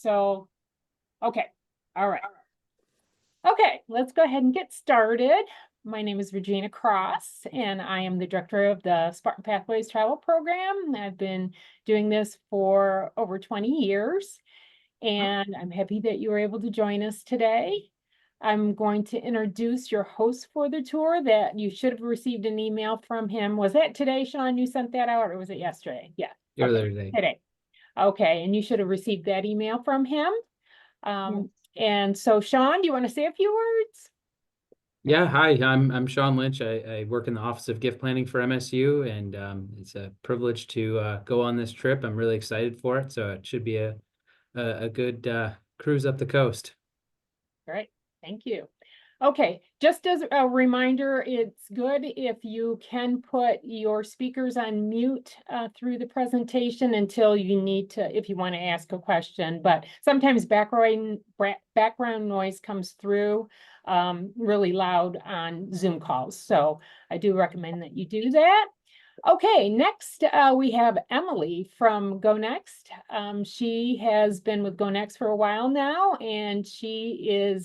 So, okay. All right. Okay, let's go ahead and get started. My name is Regina Cross, and I am the director of the Spartan Pathways Travel Program. I've been doing this for over 20 years, and I'm happy that you were able to join us today. I'm going to introduce your host for the tour that you should have received an email from him. Was that today, Sean, you sent that out, or was it yesterday? Yeah. The other day. Today. Okay, and you should have received that email from him. Yes. And so, Sean, do you want to say a few words? Yeah, hi, I'm Sean Lynch. I work in the Office of Gift Planning for MSU, and it's a privilege to go on this trip. I'm really excited for it, so it should be a good cruise up the coast. Great, thank you. Okay, just as a reminder, it's good if you can put your speakers on mute through the presentation until you need to, if you want to ask a question. But sometimes background noise comes through really loud on Zoom calls. So I do recommend that you do that. Okay, next we have Emily from Go Next. She has been with Go Next for a while now, and she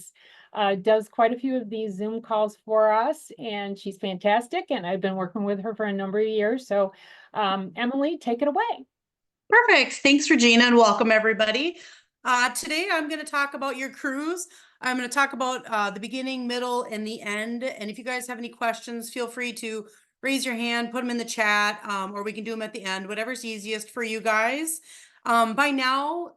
does quite a few of these Zoom calls for us, and she's fantastic. And I've been working with her for a number of years. So, Emily, take it away. Perfect. Thanks, Regina, and welcome everybody. Today I'm going to talk about your cruise. I'm going to talk about the beginning, middle, and the end. And if you guys have any questions, feel free to raise your hand, put them in the chat, or we can do them at the end, whatever's easiest for you guys. By now,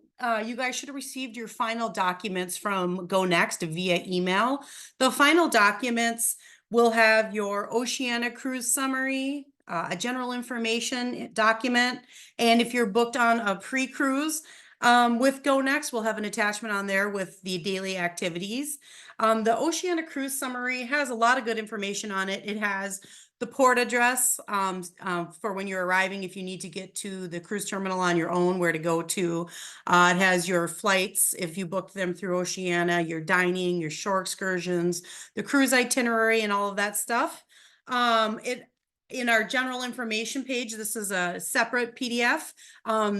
you guys should have received your final documents from Go Next via email. The final documents will have your Oceania cruise summary, a general information document, and if you're booked on a pre-cruise with Go Next, we'll have an attachment on there with the daily activities. The Oceania cruise summary has a lot of good information on it. It has the port address for when you're arriving, if you need to get to the cruise terminal on your own, where to go to. It has your flights, if you booked them through Oceania, your dining, your shore excursions, the cruise itinerary, and all of that stuff. In our general information page, this is a separate PDF.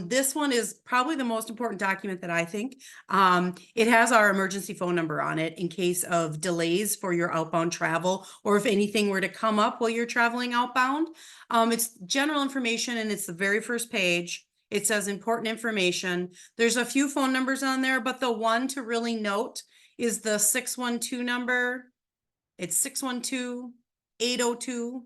This one is probably the most important document that I think. It has our emergency phone number on it in case of delays for your outbound travel, or if anything were to come up while you're traveling outbound. It's general information, and it's the very first page. It says important information. There's a few phone numbers on there, but the one to really note is the 612 number. It's 612-802-5560.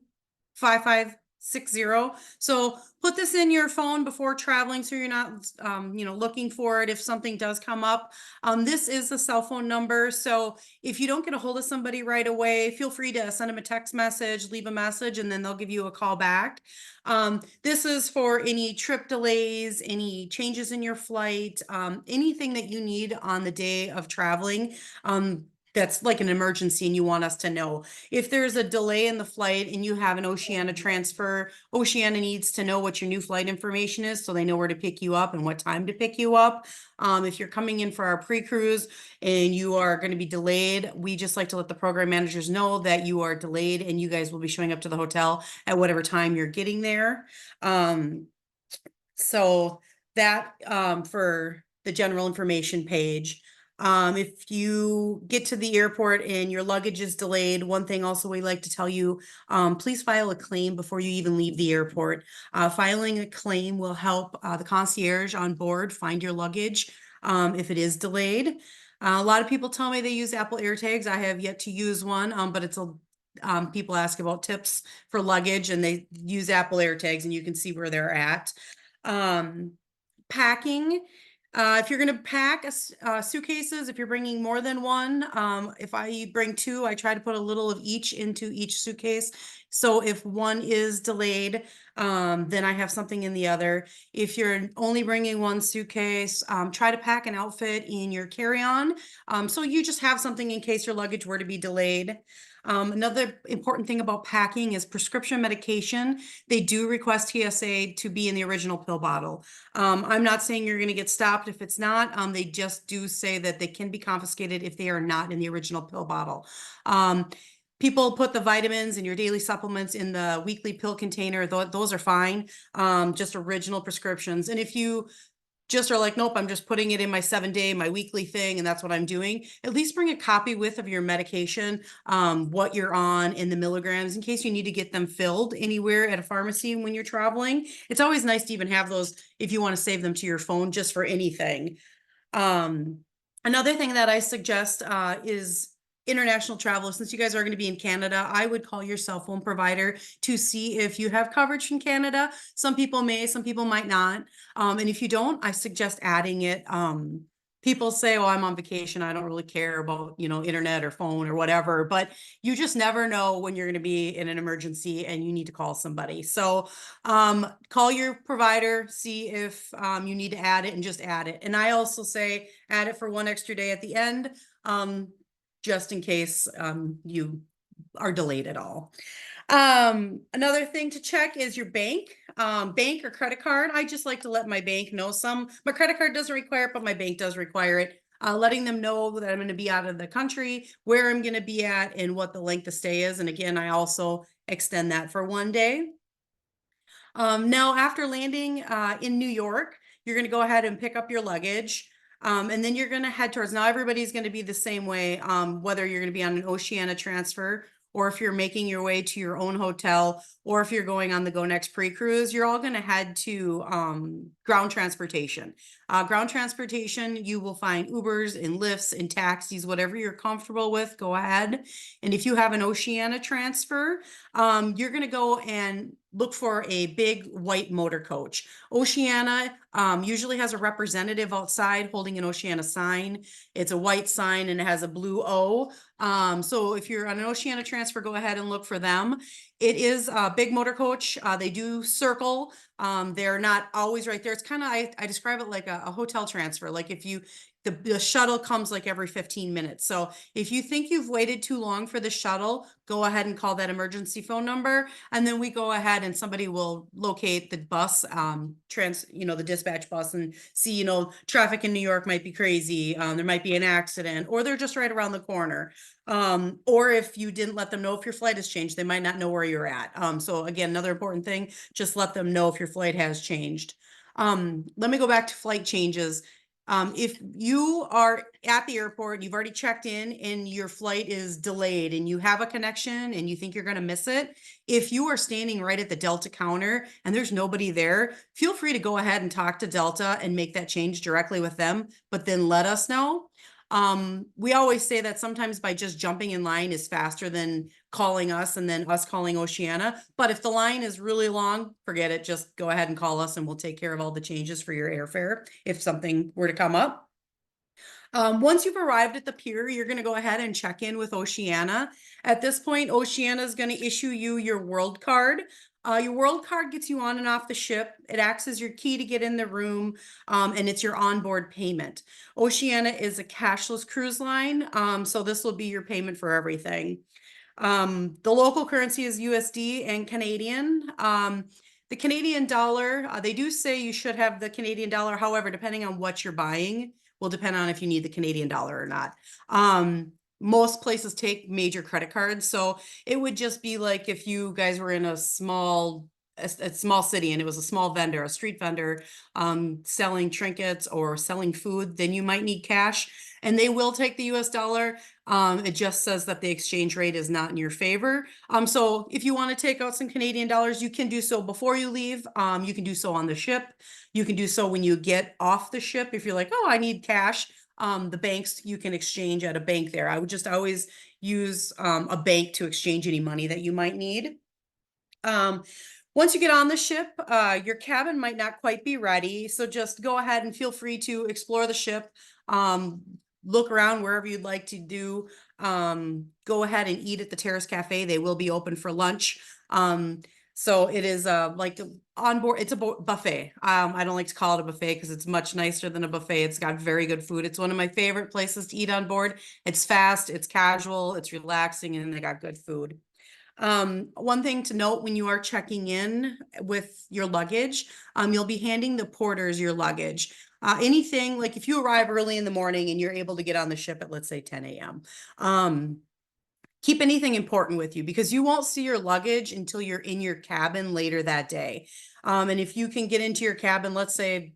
So put this in your phone before traveling, so you're not looking for it if something does come up. This is a cell phone number, so if you don't get a hold of somebody right away, feel free to send them a text message, leave a message, and then they'll give you a call back. This is for any trip delays, any changes in your flight, anything that you need on the day of traveling. That's like an emergency and you want us to know. If there's a delay in the flight and you have an Oceania transfer, Oceania needs to know what your new flight information is so they know where to pick you up and what time to pick you up. If you're coming in for our pre-cruise and you are going to be delayed, we just like to let the program managers know that you are delayed and you guys will be showing up to the hotel at whatever time you're getting there. So that for the general information page. If you get to the airport and your luggage is delayed, one thing also we like to tell you, please file a claim before you even leave the airport. Filing a claim will help the concierge on board find your luggage if it is delayed. A lot of people tell me they use Apple AirTags. I have yet to use one, but it's people ask about tips for luggage and they use Apple AirTags and you can see where they're at. Packing. If you're going to pack suitcases, if you're bringing more than one, if I bring two, I try to put a little of each into each suitcase. So if one is delayed, then I have something in the other. If you're only bringing one suitcase, try to pack an outfit in your carry-on. So you just have something in case your luggage were to be delayed. Another important thing about packing is prescription medication. They do request TSA to be in the original pill bottle. I'm not saying you're going to get stopped if it's not. They just do say that they can be confiscated if they are not in the original pill bottle. People put the vitamins and your daily supplements in the weekly pill container. Those are fine. Just original prescriptions. And if you just are like, nope, I'm just putting it in my 7-day, my weekly thing, and that's what I'm doing, at least bring a copy with of your medication, what you're on and the milligrams in case you need to get them filled anywhere at a pharmacy when you're traveling. It's always nice to even have those if you want to save them to your phone just for anything. Another thing that I suggest is international travel. Since you guys are going to be in Canada, I would call your cell phone provider to see if you have coverage from Canada. Some people may, some people might not. And if you don't, I suggest adding it. People say, oh, I'm on vacation, I don't really care about, you know, internet or phone or whatever, but you just never know when you're going to be in an emergency and you need to call somebody. So call your provider, see if you need to add it, and just add it. And I also say add it for one extra day at the end, just in case you are delayed at all. Another thing to check is your bank or credit card. I just like to let my bank know. My credit card doesn't require it, but my bank does require it. Letting them know that I'm going to be out of the country, where I'm going to be at, and what the length of stay is. And again, I also extend that for 1 day. Now, after landing in New York, you're going to go ahead and pick up your luggage. And then you're going to head towards, now everybody's going to be the same way, whether you're going to be on an Oceania transfer, or if you're making your way to your own hotel, or if you're going on the Go Next pre-cruise, you're all going to head to ground transportation. Ground transportation, you will find Ubers and Lyfts and taxis, whatever you're comfortable with, go ahead. And if you have an Oceania transfer, you're going to go and look for a big white motor coach. Oceania usually has a representative outside holding an Oceania sign. It's a white sign and it has a blue O. So if you're on an Oceania transfer, go ahead and look for them. It is a big motor coach. They do circle. They're not always right there. It's kind of, I describe it like a hotel transfer. Like if you, the shuttle comes like every 15 minutes. So if you think you've waited too long for the shuttle, go ahead and call that emergency phone number. And then we go ahead and somebody will locate the bus, the dispatch bus, and see, traffic in New York might be crazy. There might be an accident, or they're just right around the corner. Or if you didn't let them know if your flight has changed, they might not know where you're at. So again, another important thing, just let them know if your flight has changed. Let me go back to flight changes. If you are at the airport, you've already checked in and your flight is delayed and you have a connection and you think you're going to miss it, if you are standing right at the Delta counter and there's nobody there, feel free to go ahead and talk to Delta and make that change directly with them, but then let us know. We always say that sometimes by just jumping in line is faster than calling us and then us calling Oceania. But if the line is really long, forget it. Just go ahead and call us and we'll take care of all the changes for your airfare if something were to come up. Once you've arrived at the pier, you're going to go ahead and check in with Oceania. At this point, Oceania is going to issue you your world card. Your world card gets you on and off the ship. It acts as your key to get in the room, and it's your onboard payment. Oceania is a cashless cruise line, so this will be your payment for everything. The local currency is USD and Canadian. The Canadian dollar, they do say you should have the Canadian dollar. However, depending on what you're buying, will depend on if you need the Canadian dollar or not. Most places take major credit cards. So it would just be like if you guys were in a small city and it was a small vendor, a street vendor, selling trinkets or selling food, then you might need cash and they will take the US dollar. It just says that the exchange rate is not in your favor. So if you want to take out some Canadian dollars, you can do so before you leave. You can do so on the ship. You can do so when you get off the ship. If you're like, oh, I need cash, the banks, you can exchange at a bank there. I would just always use a bank to exchange any money that you might need. Once you get on the ship, your cabin might not quite be ready. So just go ahead and feel free to explore the ship. Look around wherever you'd like to do. Go ahead and eat at the Terrace Cafe. They will be open for lunch. So it is like on board, it's a buffet. I don't like to call it a buffet because it's much nicer than a buffet. It's got very good food. It's one of my favorite places to eat on board. It's fast, it's casual, it's relaxing, and they got good food. One thing to note when you are checking in with your luggage, you'll be handing the porters your luggage. Anything like if you arrive early in the morning and you're able to get on the ship at, let's say, 10 a.m. Keep anything important with you because you won't see your luggage until you're in your cabin later that day. And if you can get into your cabin, let's say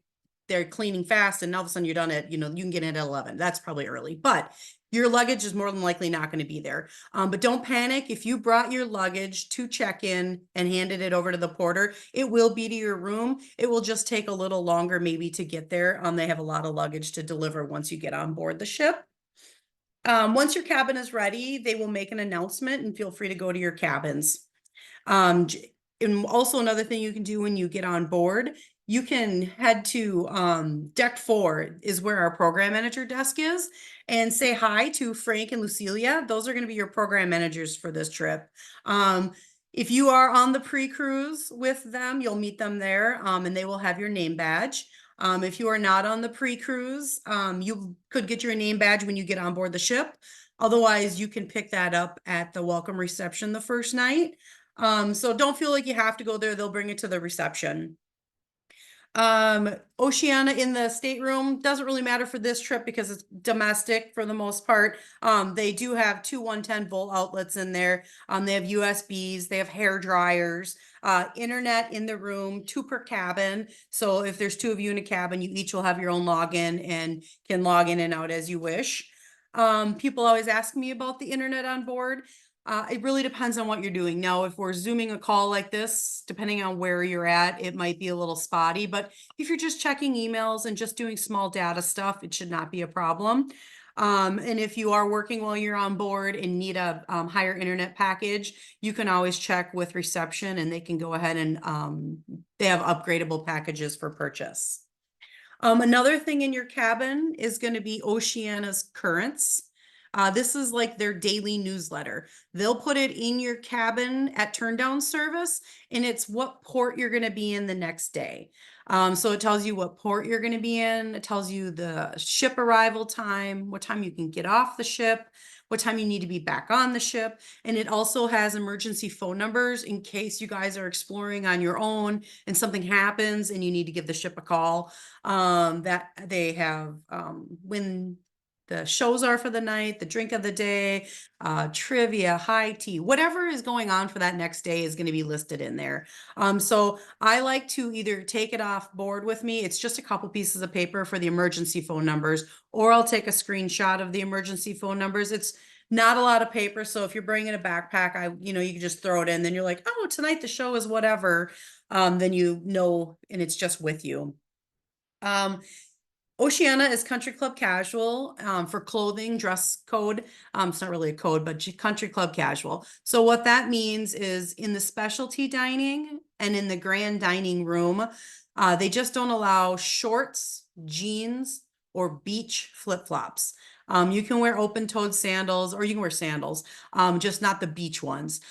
they're cleaning fast and all of a sudden you're done at, you can get in at 11. That's probably early, but your luggage is more than likely not going to be there. But don't panic. If you brought your luggage to check-in and handed it over to the porter, it will be to your room. It will just take a little longer maybe to get there. They have a lot of luggage to deliver once you get on board the ship. Once your cabin is ready, they will make an announcement and feel free to go to your cabins. And also another thing you can do when you get on board, you can head to deck 4 is where our program manager desk is, and say hi to Frank and Lucilia. Those are going to be your program managers for this trip. If you are on the pre-cruise with them, you'll meet them there, and they will have your name badge. If you are not on the pre-cruise, you could get your name badge when you get on board the ship. Otherwise, you can pick that up at the welcome reception the first night. So don't feel like you have to go there. They'll bring it to the reception. Oceana in the stateroom doesn't really matter for this trip because it's domestic for the most part. They do have 2 110-volt outlets in there. They have USBs, they have hair dryers, internet in the room, 2 per cabin. So if there's 2 of you in a cabin, you each will have your own login and can log in and out as you wish. People always ask me about the internet on board. It really depends on what you're doing. Now, if we're Zooming a call like this, depending on where you're at, it might be a little spotty, but if you're just checking emails and just doing small data stuff, it should not be a problem. And if you are working while you're on board and need a higher internet package, you can always check with reception and they can go ahead and they have upgradable packages for purchase. Another thing in your cabin is going to be Oceana's Currents. This is like their daily newsletter. They'll put it in your cabin at turndown service, and it's what port you're going to be in the next day. So it tells you what port you're going to be in. It tells you the ship arrival time, what time you can get off the ship, what time you need to be back on the ship. And it also has emergency phone numbers in case you guys are exploring on your own and something happens and you need to give the ship a call. That they have when the shows are for the night, the drink of the day, trivia, high tea, whatever is going on for that next day is going to be listed in there. So I like to either take it off board with me. It's just a couple pieces of paper for the emergency phone numbers, or I'll take a screenshot of the emergency phone numbers. It's not a lot of paper. So if you're bringing a backpack, you can just throw it in. Then you're like, oh, tonight the show is whatever. Then and it's just with you. Oceana is country club casual for clothing, dress code. It's not really a code, but country club casual. So what that means is in the specialty dining and in the grand dining room, they just don't allow shorts, jeans, or beach flip-flops. You can wear open-toed sandals, or you can wear sandals, just not the beach ones.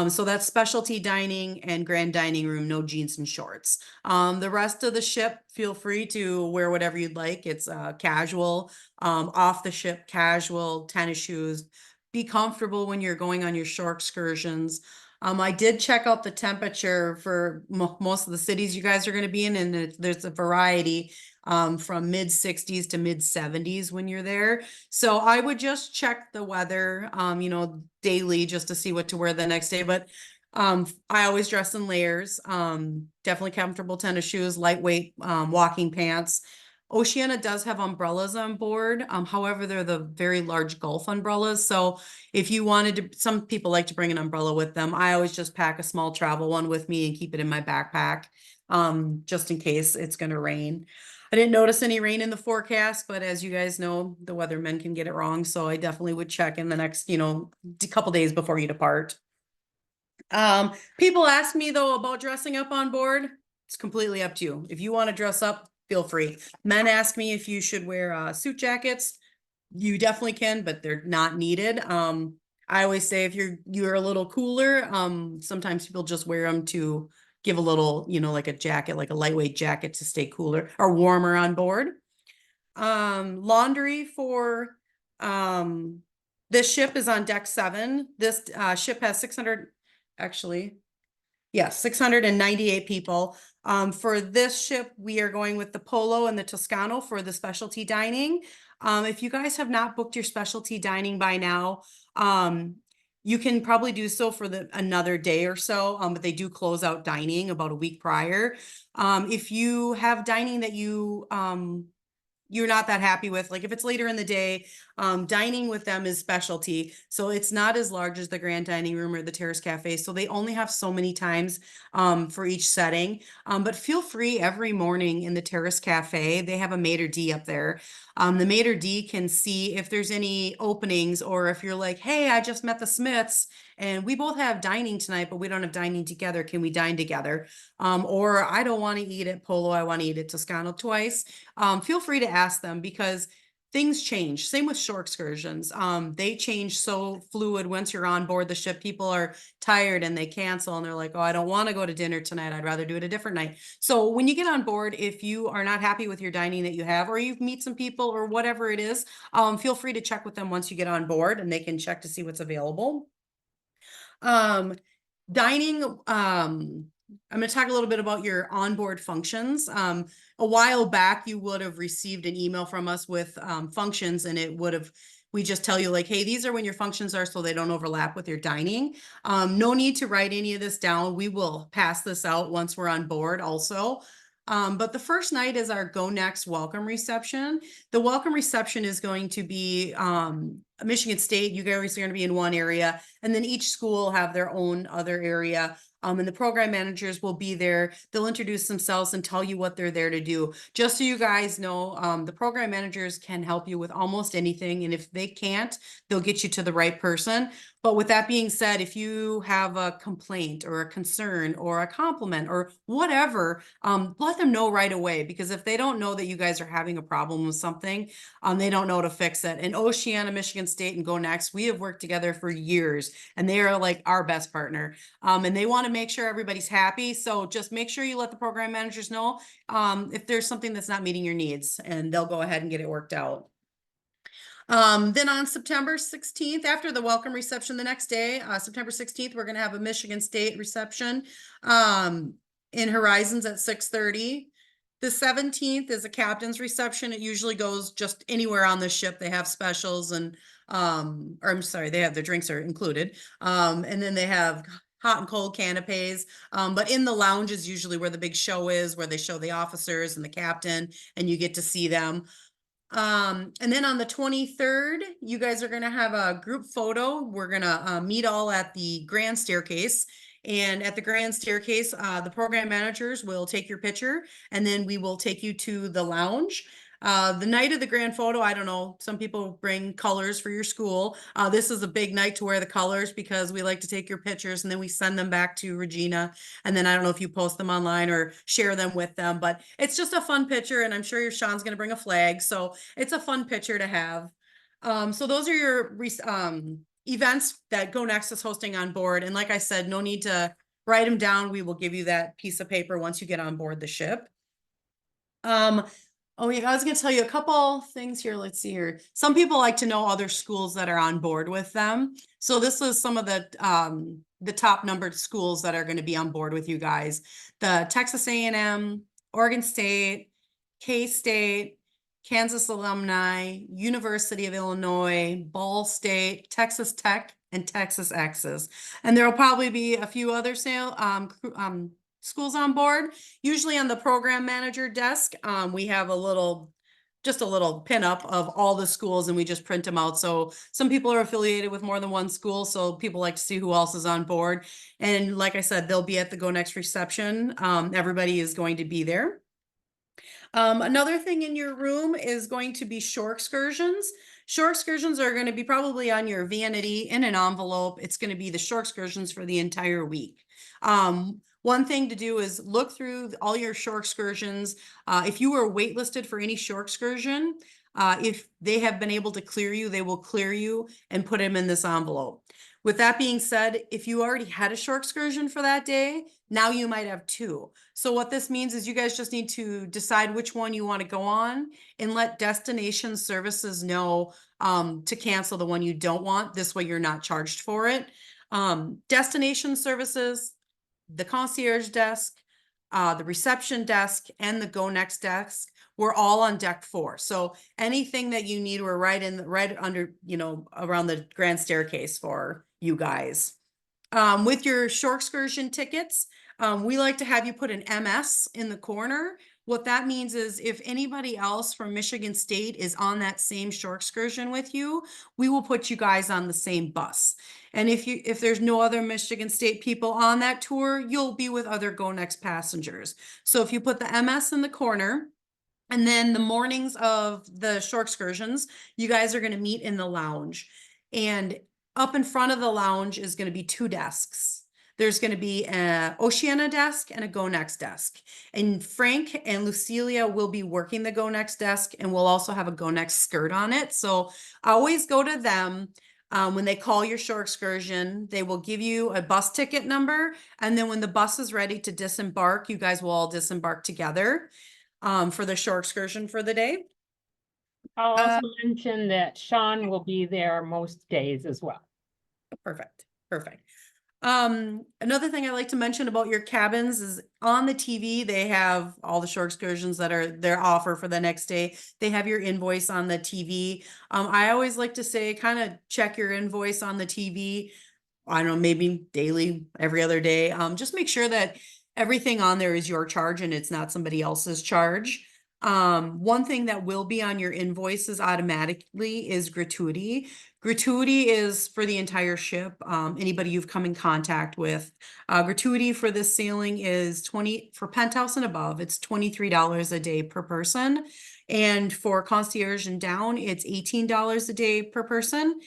So that's specialty dining and grand dining room, no jeans and shorts. The rest of the ship, feel free to wear whatever you'd like. It's casual, off the ship, casual, tennis shoes. Be comfortable when you're going on your shore excursions. I did check out the temperature for most of the cities you guys are going to be in, and there's a variety from mid 60s to mid 70s when you're there. So I would just check the weather, daily just to see what to wear the next day. But I always dress in layers, definitely comfortable tennis shoes, lightweight walking pants. Oceana does have umbrellas on board. However, they're the very large Gulf umbrellas. So if you wanted to, some people like to bring an umbrella with them. I always just pack a small travel one with me and keep it in my backpack, just in case it's going to rain. I didn't notice any rain in the forecast, but as you guys know, the weathermen can get it wrong. So I definitely would check in the next, couple days before you depart. People ask me though about dressing up on board. It's completely up to you. If you want to dress up, feel free. Men ask me if you should wear suit jackets. You definitely can, but they're not needed. I always say if you're a little cooler, sometimes people just wear them to give a little, like a jacket, like a lightweight jacket to stay cooler or warmer on board. Laundry for this ship is on deck 7. This ship has 698 people. For this ship, we are going with the Polo and the Toscano for the specialty dining. If you guys have not booked your specialty dining by now, you can probably do so for another day or so, but they do close out dining about a week prior. If you have dining that you're not that happy with, like if it's later in the day, dining with them is specialty. So it's not as large as the grand dining room or the Terrace Cafe. So they only have so many times for each setting. But feel free every morning in the Terrace Cafe. They have a maitre d' up there. The maitre d' can see if there's any openings, or if you're like, hey, I just met the Smiths and we both have dining tonight, but we don't have dining together. Can we dine together? Or I don't want to eat at Polo. I want to eat at Toscano twice. Feel free to ask them, because things change. Same with shore excursions. They change so fluid once you're on board the ship. People are tired and they cancel and they're like, oh, I don't want to go to dinner tonight. I'd rather do it a different night. So when you get on board, if you are not happy with your dining that you have, or you meet some people or whatever it is, feel free to check with them once you get on board, and they can check to see what's available. Dining, I'm going to talk a little bit about your onboard functions. A while back, you would have received an email from us with functions, and it would have, we just tell you like, hey, these are when your functions are, so they don't overlap with your dining. No need to write any of this down. We will pass this out once we're on board also. But the first night is our Go Next welcome reception. The welcome reception is going to be Michigan State. You guys are going to be in one area, and then each school will have their own other area. And the program managers will be there. They'll introduce themselves and tell you what they're there to do. Just so you guys know, the program managers can help you with almost anything. And if they can't, they'll get you to the right person. But with that being said, if you have a complaint or a concern or a compliment or whatever, let them know right away, because if they don't know that you guys are having a problem with something, they don't know how to fix it. And Oceana, Michigan State, and Go Next, we have worked together for years, and they are like our best partner. And they want to make sure everybody's happy. So just make sure you let the program managers know if there's something that's not meeting your needs, and they'll go ahead and get it worked out. Then on September 16th, after the welcome reception the next day, September 16th, we're going to have a Michigan State reception in Horizons at 6:30. The 17th is a captain's reception. It usually goes just anywhere on the ship. They have specials, and or I'm sorry, they have their drinks are included. And then they have hot and cold canapes. But in the lounge is usually where the big show is, where they show the officers and the captain, and you get to see them. And then on the 23rd, you guys are going to have a group photo. We're going to meet all at the grand staircase. And at the grand staircase, the program managers will take your picture, and then we will take you to the lounge. The night of the grand photo, I don't know, some people bring colors for your school. This is a big night to wear the colors, because we like to take your pictures and then we send them back to Regina. And then I don't know if you post them online or share them with them, but it's just a fun picture, and I'm sure your Sean's going to bring a flag. So it's a fun picture to have. So those are your events that Go Next is hosting on board. And like I said, no need to write them down. We will give you that piece of paper once you get on board the ship. Oh yeah, I was going to tell you a couple things here. Let's see here. Some people like to know other schools that are on board with them. So this is some of the top numbered schools that are going to be on board with you guys. The Texas A&M, Oregon State, K-State, Kansas Alumni, University of Illinois, Ball State, Texas Tech, and Texas X's. And there will probably be a few other schools on board. Usually on the program manager desk, we have just a little pinup of all the schools, and we just print them out. So some people are affiliated with more than one school, so people like to see who else is on board. And like I said, they'll be at the Go Next reception. Everybody is going to be there. Another thing in your room is going to be shore excursions. Shore excursions are going to be probably on your vanity in an envelope. It's going to be the shore excursions for the entire week. One thing to do is look through all your shore excursions. If you were waitlisted for any shore excursion, if they have been able to clear you, they will clear you and put them in this envelope. With that being said, if you already had a shore excursion for that day, now you might have two. So what this means is you guys just need to decide which one you want to go on, and let destination services know to cancel the one you don't want. This way you're not charged for it. Destination services, the concierge desk, the reception desk, and the Go Next desk we're all on deck 4. So anything that you need, we're right under, around the grand staircase for you guys. With your shore excursion tickets, we like to have you put an MS in the corner. What that means is if anybody else from Michigan State is on that same shore excursion with you, we will put you guys on the same bus. And if there's no other Michigan State people on that tour, you'll be with other Go Next passengers. So if you put the MS in the corner, and then the mornings of the shore excursions, you guys are going to meet in the lounge. And up in front of the lounge is going to be 2 desks. There's going to be an Oceana desk and a Go Next desk. And Frank and Lucilia will be working the Go Next desk, and we'll also have a Go Next skirt on it. So always go to them. When they call your shore excursion, they will give you a bus ticket number. And then when the bus is ready to disembark, you guys will all disembark together for the shore excursion for the day. I'll also mention that Sean will be there most days as well. Perfect. Another thing I like to mention about your cabins is on the TV, they have all the shore excursions that are their offer for the next day. They have your invoice on the TV. I always like to say, kind of check your invoice on the TV. I don't know, maybe daily, every other day. Just make sure that everything on there is your charge and it's not somebody else's charge. One thing that will be on your invoices automatically is gratuity. Gratuity is for the entire ship, anybody you've come in contact with. Gratuity for this sailing is for penthouse and above, it's $23 a day per person. And for concierge and down, it's $18 a day per person.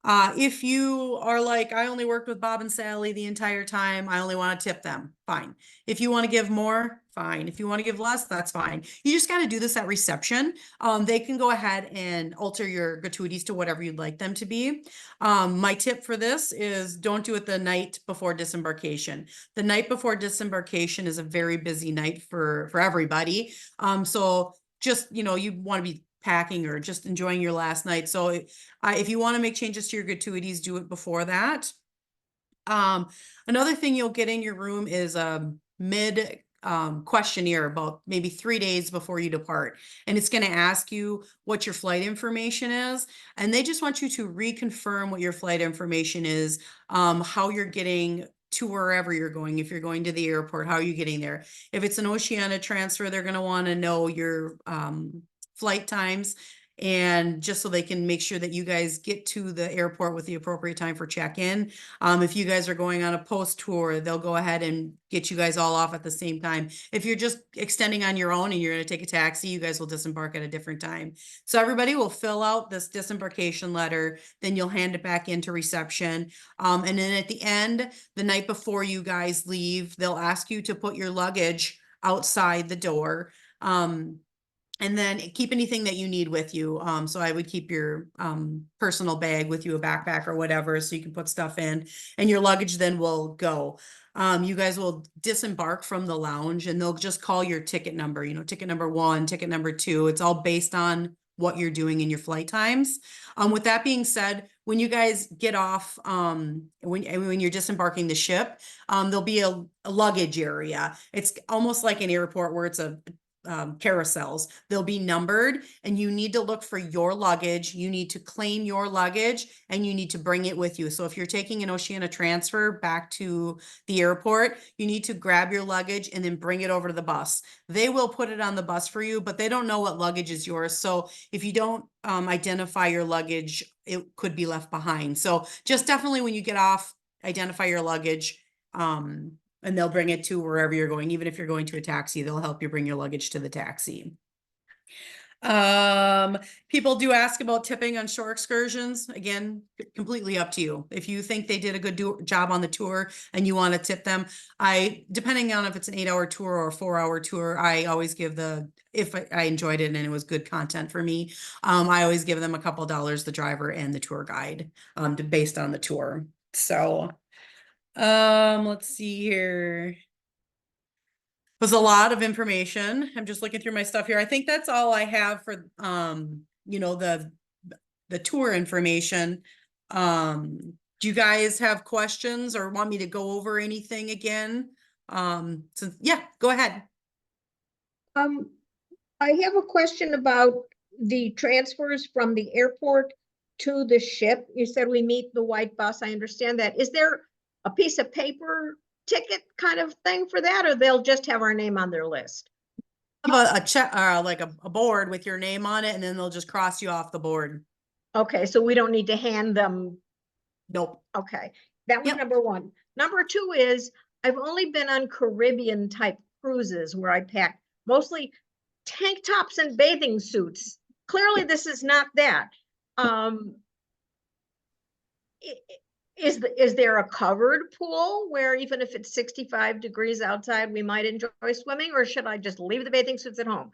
If you are like, I only worked with Bob and Sally the entire time, I only want to tip them, fine. If you want to give more, fine. If you want to give less, that's fine. You just got to do this at reception. They can go ahead and alter your gratuities to whatever you'd like them to be. My tip for this is don't do it the night before disembarkation. The night before disembarkation is a very busy night for everybody. So just, you want to be packing or just enjoying your last night. So if you want to make changes to your gratuities, do it before that. Another thing you'll get in your room is a mid questionnaire about maybe 3 days before you depart. And it's going to ask you what your flight information is. And they just want you to reconfirm what your flight information is, how you're getting to wherever you're going. If you're going to the airport, how are you getting there? If it's an Oceana transfer, they're going to want to know your flight times, and just so they can make sure that you guys get to the airport with the appropriate time for check-in. If you guys are going on a post tour, they'll go ahead and get you guys all off at the same time. If you're just extending on your own and you're going to take a taxi, you guys will disembark at a different time. So everybody will fill out this disembarkation letter, then you'll hand it back into reception. And then at the end, the night before you guys leave, they'll ask you to put your luggage outside the door. And then keep anything that you need with you. So I would keep your personal bag with you, a backpack or whatever, so you can put stuff in, and your luggage then will go. You guys will disembark from the lounge, and they'll just call your ticket number, ticket number 1, ticket number 2. It's all based on what you're doing in your flight times. With that being said, when you guys get off, when you're disembarking the ship, there'll be a luggage area. It's almost like an airport where it's a carousels. They'll be numbered, and you need to look for your luggage. You need to claim your luggage, and you need to bring it with you. So if you're taking an Oceana transfer back to the airport, you need to grab your luggage and then bring it over to the bus. They will put it on the bus for you, but they don't know what luggage is yours. So if you don't identify your luggage, it could be left behind. So just definitely when you get off, identify your luggage. And they'll bring it to wherever you're going. Even if you're going to a taxi, they'll help you bring your luggage to the taxi. People do ask about tipping on shore excursions. Again, completely up to you. If you think they did a good job on the tour and you want to tip them, depending on if it's an 8-hour tour or a 4-hour tour, I always give if I enjoyed it and it was good content for me, I always give them a couple dollars, the driver and the tour guide, based on the tour. So let's see here. Was a lot of information. I'm just looking through my stuff here. I think that's all I have for the tour information. Do you guys have questions or want me to go over anything again? Yeah, go ahead. I have a question about the transfers from the airport to the ship. You said we meet the white bus. I understand that. Is there a piece of paper ticket kind of thing for that, or they'll just have our name on their list? Have a check, like a board with your name on it, and then they'll just cross you off the board. Okay, so we don't need to hand them. Nope. Okay, that was Yep. number one. Number two is I've only been on Caribbean type cruises where I packed mostly tank tops and bathing suits. Clearly, this is not that. Is there a covered pool where even if it's 65 degrees outside, we might enjoy swimming, or should I just leave the bathing suits at home?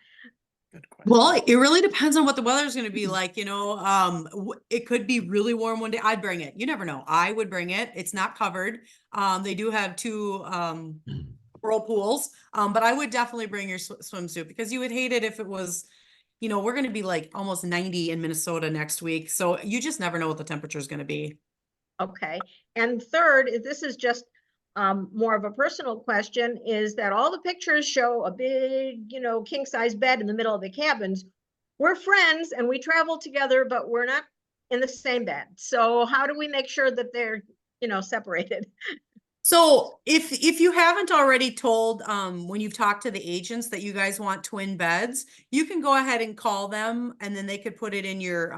Good question. Well, it really depends on what the weather's going to be like, you know. It could be really warm one day. I'd bring it. You never know. I would bring it. It's not covered. They do have two whirlpools, but I would definitely bring your swimsuit, because you would hate it if it was, you know, we're going to be like almost 90 in Minnesota next week. So you just never know what the temperature is going to be. Okay. And third, this is just more of a personal question, is that all the pictures show a big, you know, king size bed in the middle of the cabins. We're friends and we travel together, but we're not in the same bed. So how do we make sure that they're, you know, separated? So if you haven't already told, when you've talked to the agents that you guys want twin beds, you can go ahead and call them, and then they could put it in your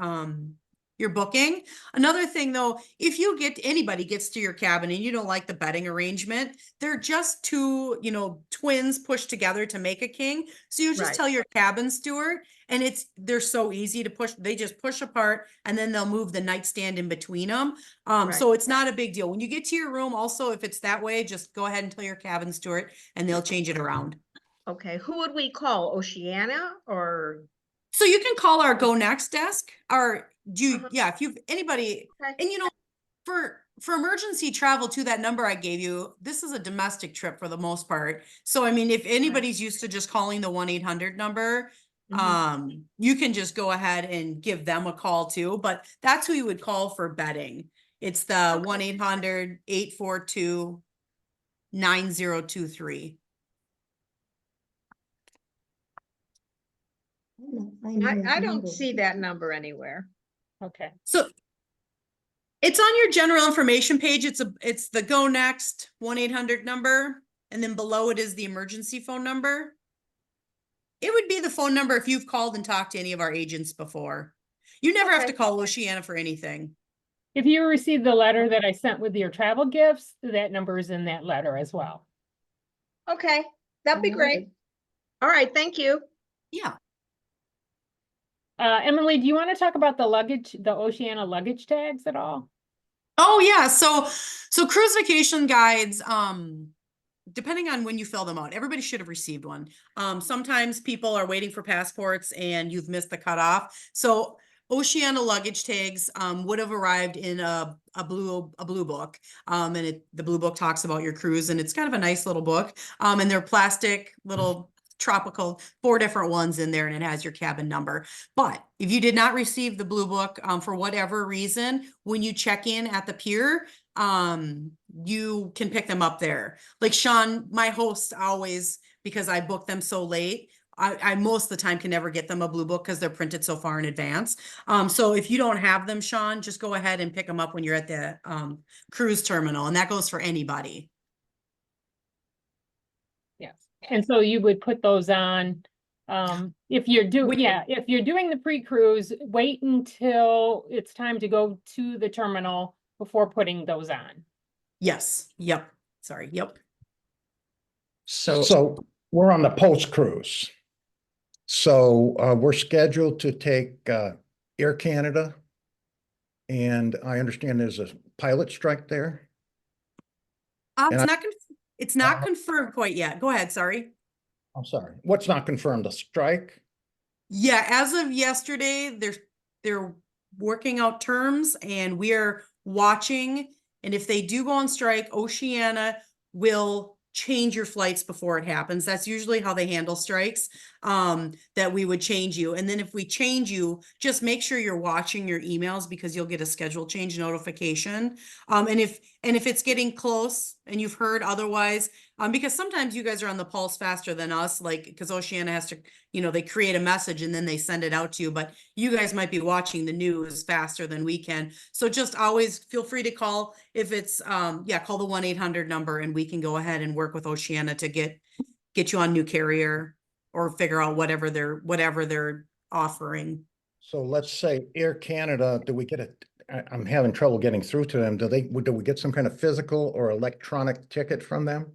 booking. Another thing though, if anybody gets to your cabin and you don't like the bedding arrangement, they're just two, you know, twins pushed together to make a king. So you just Right. tell your cabin steward, and they're so easy to push. They just push apart, and then they'll move the nightstand in between them. Right. So it's not a big deal. When you get to your room, also, if it's that way, just go ahead and tell your cabin steward, and they'll change it around. Okay. Who would we call? Oceana or? So you can call our Go Next desk, or Uh-huh. yeah, if you've anybody, Okay. and you know, for emergency travel to that number I gave you, this is a domestic trip for the most part. So, I mean, if anybody's used to just calling the 1-800 number, you can just go ahead and give them a call too, but that's who you would call for bedding. It's the 1-800-842-9023. I don't see that number anywhere. Okay. So it's on your general information page. It's the Go Next 1-800 number, and then below it is the emergency phone number. It would be the phone number if you've called and talked to any of our agents before. You never have to call Oceana for anything. If you received the letter that I sent with your travel gifts, that number is in that letter as well. Okay, that'd be great. All right, thank you. Yeah. Emily, do you want to talk about the luggage, the Oceana luggage tags at all? Oh yeah. So cruise vacation guides, depending on when you fill them out, everybody should have received one. Sometimes people are waiting for passports and you've missed the cutoff. So Oceana luggage tags would have arrived in a blue book. And the blue book talks about your cruise, and it's kind of a nice little book. And they're plastic little tropical, 4 different ones in there, and it has your cabin number. But if you did not receive the blue book for whatever reason, when you check in at the pier, you can pick them up there. Like Sean, my host, always, because I book them so late, I most of the time can never get them a blue book because they're printed so far in advance. So if you don't have them, Sean, just go ahead and pick them up when you're at the cruise terminal, and that goes for anybody. Yes. And so you would put those on, if you're if you're doing the pre-cruise, wait until it's time to go to the terminal before putting those on. Yes. Yep. Sorry. Yep. So we're on the post-cruise. So we're scheduled to take Air Canada. And I understand there's a pilot strike there. It's not confirmed quite yet. Go ahead. Sorry. I'm sorry. What's not confirmed? The strike? Yeah, as of yesterday, they're working out terms, and we're watching. And if they do go on strike, Oceana will change your flights before it happens. That's usually how they handle strikes, that we would change you. And then if we change you, just make sure you're watching your emails, because you'll get a schedule change notification. And if it's getting close and you've heard otherwise, Because sometimes you guys are on the pulse faster than us, like, because Oceana has to, they create a message and then they send it out to you, but you guys might be watching the news faster than we can. So just always feel free to call if it's, call the 1-800 number and we can go ahead and work with Oceana to get you on new carrier or figure out whatever they're offering. So let's say Air Canada, do we get I'm having trouble getting through to them. Do we get some kind of physical or electronic ticket from them?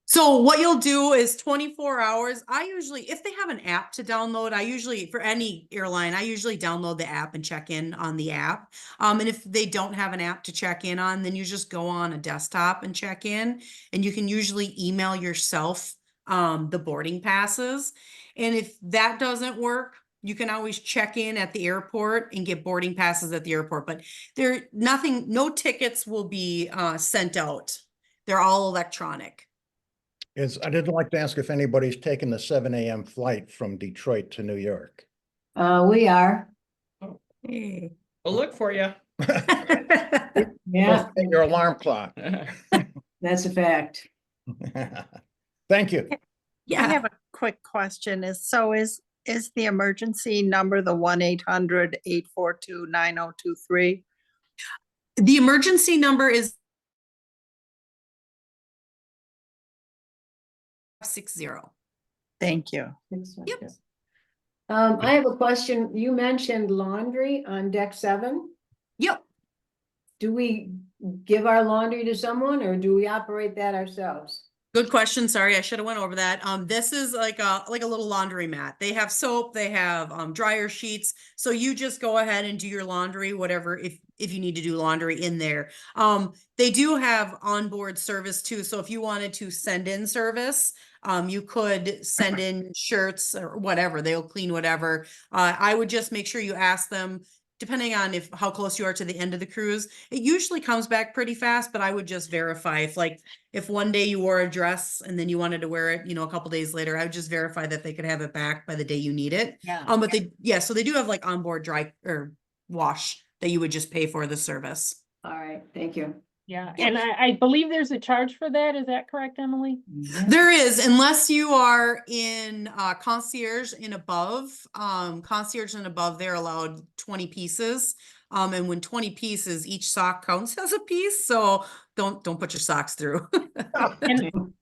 So what you'll do is 24 hours. I usually, if they have an app to download, for any airline, I usually download the app and check in on the app. And if they don't have an app to check in on, then you just go on a desktop and check in, and you can usually email yourself the boarding passes. And if that doesn't work, you can always check in at the airport and get boarding passes at the airport, but no tickets will be sent out. They're all electronic. I didn't like to ask if anybody's taken the 7 a.m. flight from Detroit to New York. We are. Hey. We'll look for you. Yeah, Your alarm clock. that's a fact. Thank you. Yeah. I have a quick question. Is the emergency number the 1-800-842-9023? The emergency number is 60. Thank you. Yep. I have a question. You mentioned laundry on deck 7. Yep. Do we give our laundry to someone or do we operate that ourselves? Good question. Sorry, I should have went over that. This is like a little laundry mat. They have soap, they have dryer sheets. So you just go ahead and do your laundry, whatever, if you need to do laundry in there. They do have onboard service too. So if you wanted to send in service, you could send in shirts or whatever. They'll clean whatever. I would just make sure you ask them, depending on how close you are to the end of the cruise. It usually comes back pretty fast, but I would just verify if one day you wore a dress and then you wanted to wear it, a couple days later, I would just verify that they could have it back by the day you need it. Yeah. But so they do have like onboard dry or wash that you would just pay for the service. All right, thank you. Yeah, and I believe there's a charge for that. Is that correct, Emily? There is, unless you are in concierge and above. Concierge and above, they're allowed 20 pieces. And when 20 pieces, each sock counts as a piece. So don't put your socks through.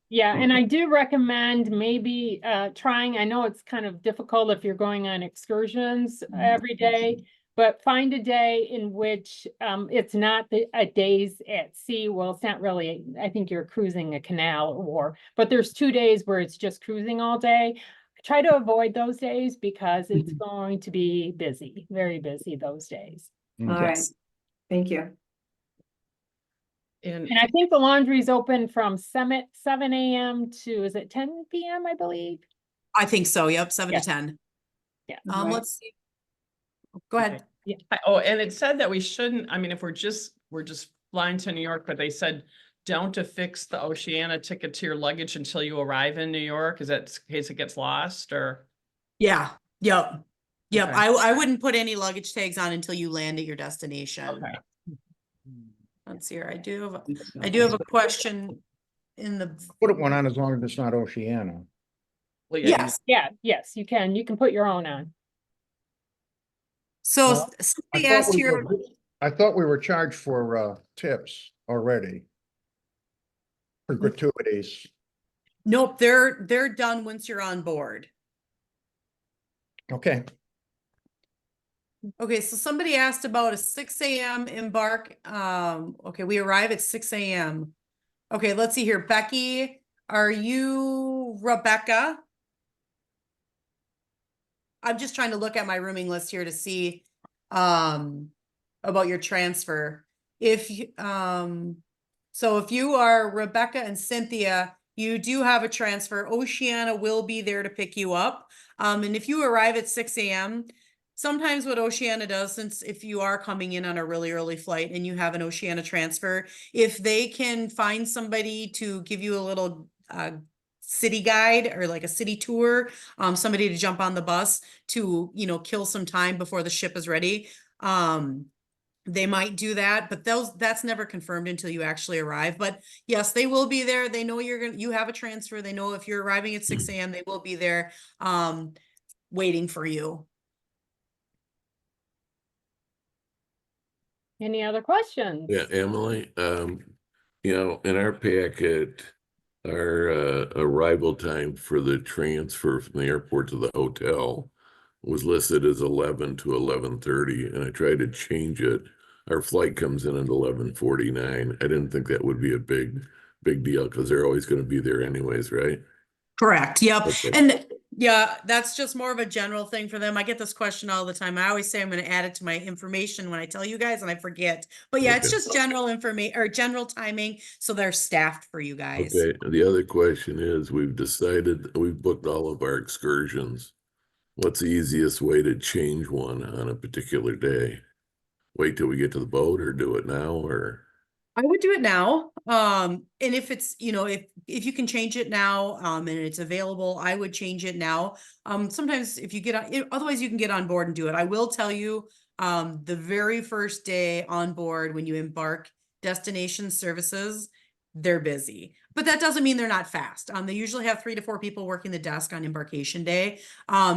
Yeah, and I do recommend maybe trying, I know it's kind of difficult if you're going on excursions every day, but find a day in which it's not a days at sea. Well, it's not really, I think you're cruising a canal but there's 2 days where it's just cruising all day. Try to avoid those days because it's going to be busy, very busy those days. All right, thank you. And And I think the laundry's open from 7 a.m. to, is it 10 p.m., I believe? I think so. Yep. 7 Yeah. to 10. Yeah. Right. Let's see. Go ahead. and it said that we shouldn't, I mean, if we're just flying to New York, but they said don't affix the Oceana ticket to your luggage until you arrive in New York. Is that in case it gets lost or? Yeah. Yep. Yep. Okay. I wouldn't put any luggage tags on until you land at your destination. Okay. Let's see here. I do have a question in the. Put one on as long as it's not Oceana. Well, yeah, Yes. Yeah, yes, you can. You can put your own on. So Well, somebody asked here. I thought we were charged for tips already. For gratuities. Nope, they're done once you're on board. Okay. Okay, so somebody asked about a 6 a.m. embark. Okay, we arrive at 6 a.m. Okay, let's see here. Becky, are you Rebecca? I'm just trying to look at my rooming list here to see about your transfer. So if you are Rebecca and Cynthia, you do have a transfer. Oceana will be there to pick you up. And if you arrive at 6 a.m., sometimes what Oceana does, since if you are coming in on a really early flight and you have an Oceana transfer, if they can find somebody to give you a little city guide or like a city tour, somebody to jump on the bus to, kill some time before the ship is ready. they might do that, but that's never confirmed until you actually arrive. But yes, they will be there. They know you have a transfer. They know if you're arriving at 6 a.m., they will be there, waiting for you. Any other questions? Yeah, Emily, in our packet, our arrival time for the transfer from the airport to the hotel was listed as 11 to 11:30, and I tried to change it. Our flight comes in at 11:49. I didn't think that would be a big deal because they're always going to be there anyways, right? Correct. Yep. Okay. And yeah, that's just more of a general thing for them. I get this question all the time. I always say I'm going to add it to my information when I tell you guys, and I forget. But yeah, it's Okay. just general information or general timing, so they're staffed for you guys. Okay, the other question is, we've booked all of our excursions. What's the easiest way to change one on a particular day? Wait till we get to the boat or do it now or? I would do it now. And if it's, if you can change it now, and it's available, I would change it now. Sometimes if you get on, otherwise you can get on board and do it. I will tell you, the very first day on board, when you embark destination services, they're busy, but that doesn't mean they're not fast. They usually have 3 to 4 people working the desk on embarkation day.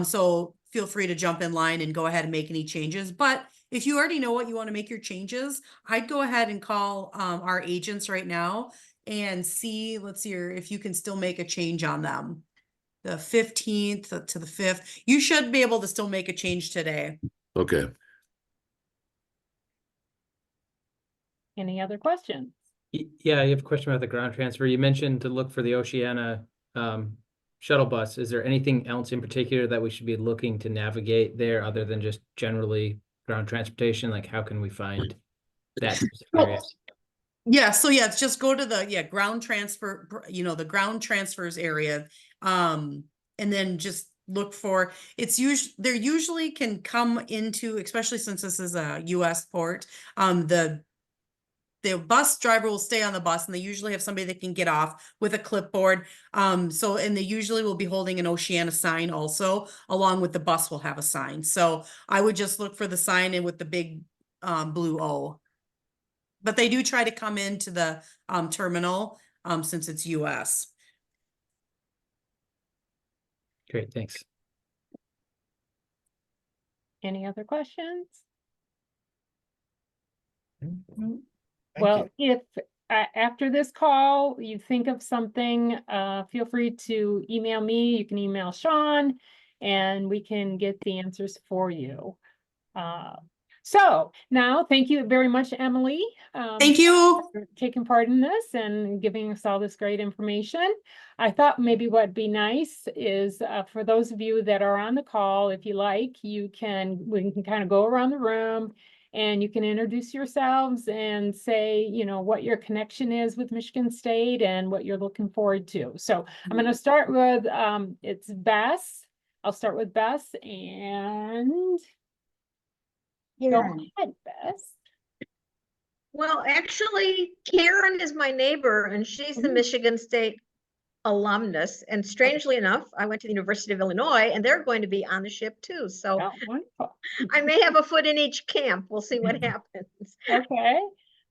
So feel free to jump in line and go ahead and make any changes. But if you already know what you want to make your changes, I'd go ahead and call our agents right now and see, let's see here, if you can still make a change on them. The 15th to the 5th, you should be able to still make a change today. Okay, Any other questions? Yeah, I have a question about the ground transfer. You mentioned to look for the Oceana shuttle bus. Is there anything else in particular that we should be looking to navigate there other than just generally ground transportation? Like, how can we find that specific area? Yeah, so yeah, it's just go to the ground transfer, the ground transfers area, and then just look for, they usually can come into, especially since this is a US port, the bus driver will stay on the bus, and they usually have somebody that can get off with a clipboard. And they usually will be holding an Oceana sign also, along with the bus will have a sign. So I would just look for the sign and with the big blue O. But they do try to come into the terminal since it's US. Great, thanks. Any other questions? Thank Well, you. if after this call, you think of something, feel free to email me. You can email Sean and we can get the answers for you. So now, thank you very much, Emily. Thank you. For taking part in this and giving us all this great information. I thought maybe what'd be nice is for those of you that are on the call, if you like, we can kind of go around the room and you can introduce yourselves and say, what your connection is with Michigan State and what you're looking forward to. So I'm going to start with, it's Bess. I'll start with Bess and go ahead, Bess. Well, actually, Karen is my neighbor and she's the Michigan State alumnus. And strangely enough, I went to the University of Illinois and they're going to be on the ship too. So Oh, wonderful. I may have a foot in each camp. We'll see what happens. Okay.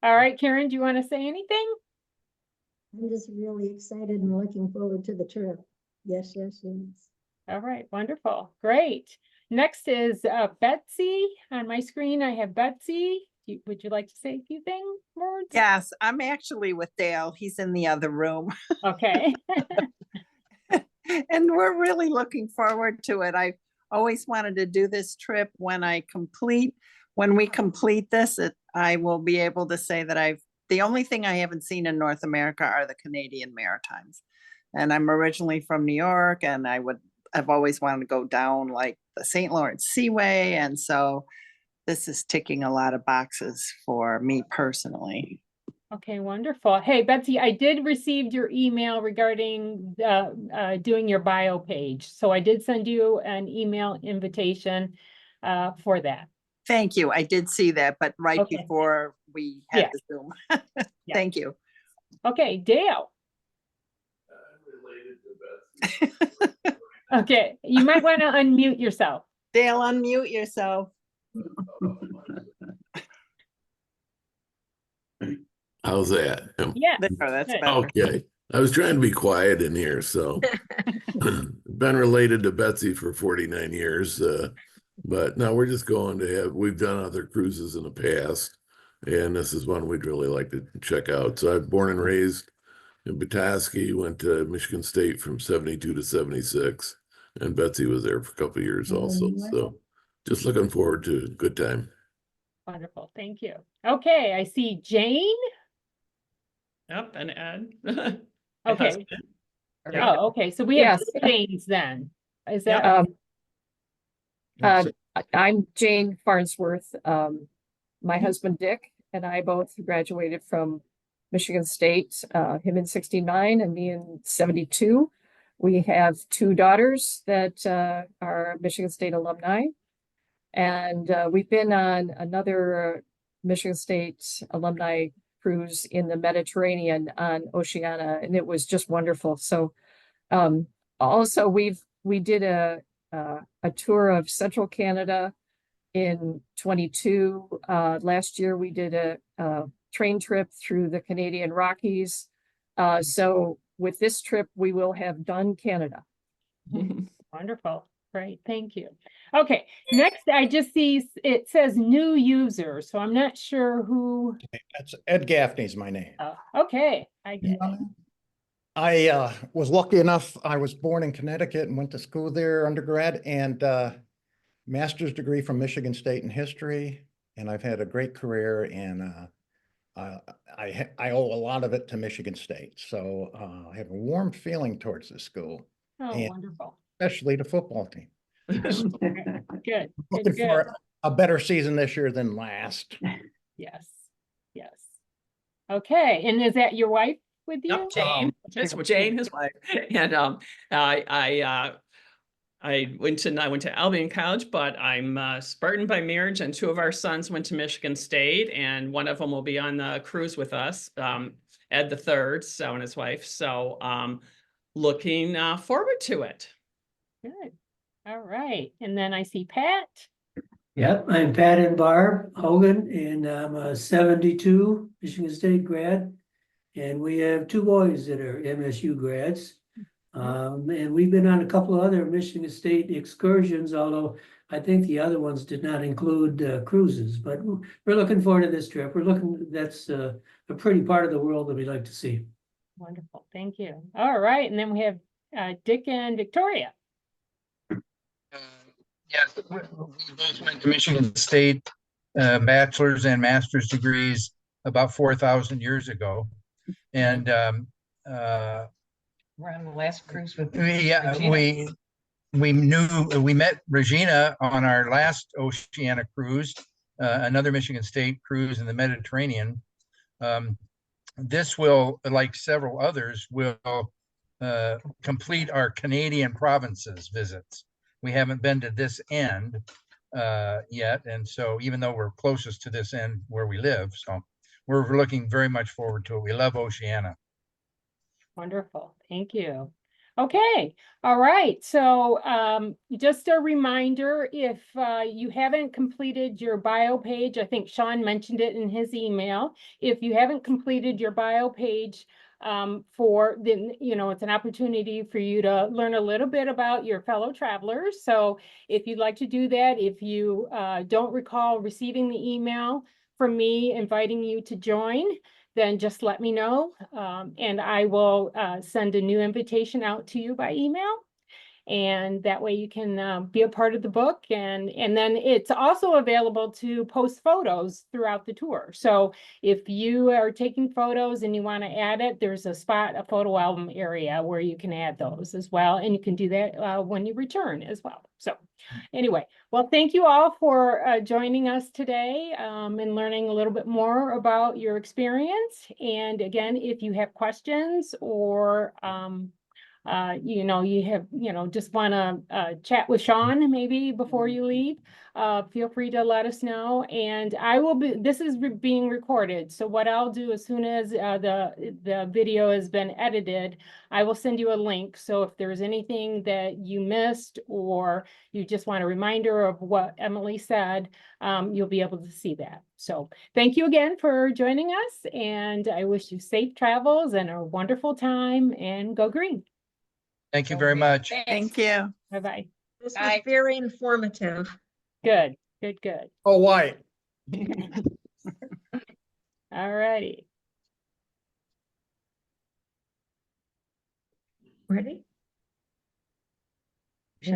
All right, Karen, do you want to say anything? I'm just really excited and looking forward to the trip. Yes, yes, yes. All right, wonderful. Great. Next is Betsy. On my screen, I have Betsy. Would you like to say a few words? Yes, I'm actually with Dale. He's in the other room. Okay. And we're really looking forward to it. I always wanted to do this trip. When we complete this, I will be able to say that the only thing I haven't seen in North America are the Canadian Maritimes. And I'm originally from New York, and I've always wanted to go down like the St. Lawrence Seaway. And so this is ticking a lot of boxes for me personally. Okay, wonderful. Hey, Betsy, I did receive your email regarding doing your bio page. So I did send you an email invitation for that. Thank you. I did see that, but before we had the Zoom. Thank you. Okay, Dale. related to Betsy. Okay, you might want to unmute yourself. Dale, unmute yourself. How's that? Yeah. There, that's Good. better. Okay, I was trying to be quiet in here, so. Been related to Betsy for 49 years, but now we're just going to have, we've done other cruises in the past, and this is one we'd really like to check out. So I'm born and raised in Petoskey, went to Michigan State from 72 to 76, and Betsy was there for a couple of years also. So just looking forward to a good time. Wonderful. Thank you. Okay, I see Jane. Yep, and Ed. My Okay. husband. Oh, okay. So we have Yes. two Janes then. Is Yep. that? I'm Jane Farnsworth. My husband Dick and I both graduated from Michigan State, him in 69 and me in 72. We have two daughters that are Michigan State alumni. And we've been on another Michigan State alumni cruise in the Mediterranean on Oceana, and it was just wonderful. So also we did a tour of central Canada in 22. Last year we did a train trip through the Canadian Rockies. So with this trip, we will have done Canada. Wonderful. Great. Thank you. Okay. Next, I just see it says new user. So I'm not sure who. That's Ed Gaffney's my name. Okay. I get it. I was lucky enough, I was born in Connecticut and went to school there undergrad and master's degree from Michigan State in history. And I've had a great career and I owe a lot of it to Michigan State. So I have a warm feeling towards the school, Oh, and wonderful. especially the football team. Good. Good. Looking Good. for a better season this year than last. Yes. Yes. Okay. And is that your wife with you? Yep, Jane, Jane, his wife. And I went to Albion College, but I'm Spartan by marriage, and two of our sons went to Michigan State, and one of them will be on the cruise with us, Ed the third, so, and his wife. So looking forward to it. Good. All right. And then I see Pat. Yep, I'm Pat and Barb Hogan, and I'm a 72 Michigan State grad. And we have two boys that are MSU grads. And we've been on a couple of other Michigan State excursions, although I think the other ones did not include cruises. But we're looking forward to this trip. That's a pretty part of the world that we'd like to see. Wonderful. Thank you. All right. And then we have Dick and Victoria. Yes, we both went to Michigan State, bachelor's and master's degrees about 4,000 years ago. And we're on the last cruise with we met Regina on our last Oceana cruise, another Michigan State cruise in the Mediterranean. This will, like several others, will complete our Canadian provinces visits. We haven't been to this end yet, and so even though we're closest to this end where we live, so we're looking very much forward to it. We love Oceana. Wonderful. Thank you. Okay. All right. So just a reminder, if you haven't completed your bio page, I think Sean mentioned it in his email. If you haven't completed your bio page, it's an opportunity for you to learn a little bit about your fellow travelers. So if you'd like to do that, if you don't recall receiving the email from me inviting you to join, then just let me know, and I will send a new invitation out to you by email. And that way you can be a part of the book. And then it's also available to post photos throughout the tour. So if you are taking photos and you want to add it, there's a photo album area where you can add those as well. And you can do that when you return as well. So anyway, well, thank you all for joining us today and learning a little bit more about your experience. And again, if you have questions or you know, you have, you know, just want to chat with Sean maybe before you leave, feel free to let us know. And I will be, this is being recorded. So what I'll do as soon as the video has been edited, I will send you a link. So if there's anything that you missed or you just want a reminder of what Emily said, you'll be able to see that. So thank you again for joining us, and I wish you safe travels and a wonderful time, and go green. Thank you very much. Thank you. Bye-bye. This was very informative. Good, good, good. Oh, white. All righty. Ready?